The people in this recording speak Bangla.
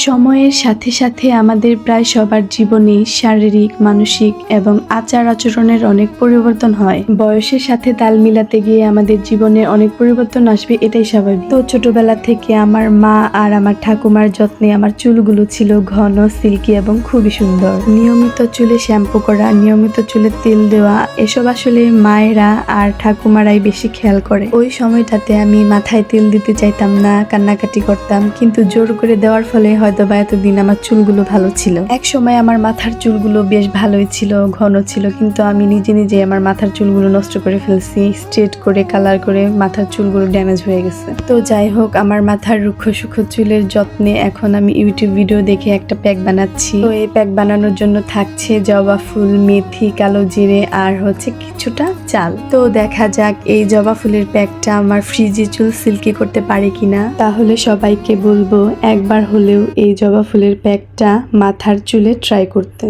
সময়ের সাথে সাথে আমাদের প্রায় সবার জীবনে শারীরিক, মানসিক এবং আচার আচরণের অনেক পরিবর্তন হয়। বয়সের সাথে তাল মিলাতে গিয়ে আমাদের জীবনে অনেক পরিবর্তন আসবে, এটাই স্বাভাবিক। তো ছোটবেলা থেকে আমার মা আর আমার ঠাকুমার যত্নে আমার চুলগুলো ছিল ঘন, সিল্কি এবং খুবই সুন্দর। নিয়মিত চুলে শ্যাম্পু করা, নিয়মিত চুলে তেল দেওয়া, এসব আসলে মায়েরা আর ঠাকুমারাই বেশি খেয়াল করে। ওই সময়টাতে আমি মাথায় তেল দিতে চাইতাম না, কান্নাকাটি করতাম, কিন্তু জোর করে দেওয়ার ফলে হয়তো বা এতদিন আমার চুলগুলো ভালো ছিল। এক সময় আমার মাথার চুলগুলো বেশ ভালোই ছিল, ঘন ছিল, কিন্তু আমি নিজে নিজে আমার মাথার চুলগুলো নষ্ট করে ফেলছি। স্ট্রেট করে, কালার করে মাথার চুলগুলো ড্যামেজ হয়ে গেছে। তো যাই হোক, আমার মাথার রুক্ষ সুক্ষ চুলের যত্নে এখন আমি ইউটিউব ভিডিও দেখে একটা প্যাক বানাচ্ছি। তো এই প্যাক বানানোর জন্য থাকছে জবা ফুল, মেথি, কালো জিরে আর হচ্ছে কিছুটা চাল। তো দেখা যাক এই জবা ফুলের প্যাকটা আমার ফ্রিজি চুল সিল্কি করতে পারে কিনা। তাহলে সবাইকে বলবো একবার হলেও এই জবা ফুলের প্যাকটা মাথার চুলে ট্রাই করতে।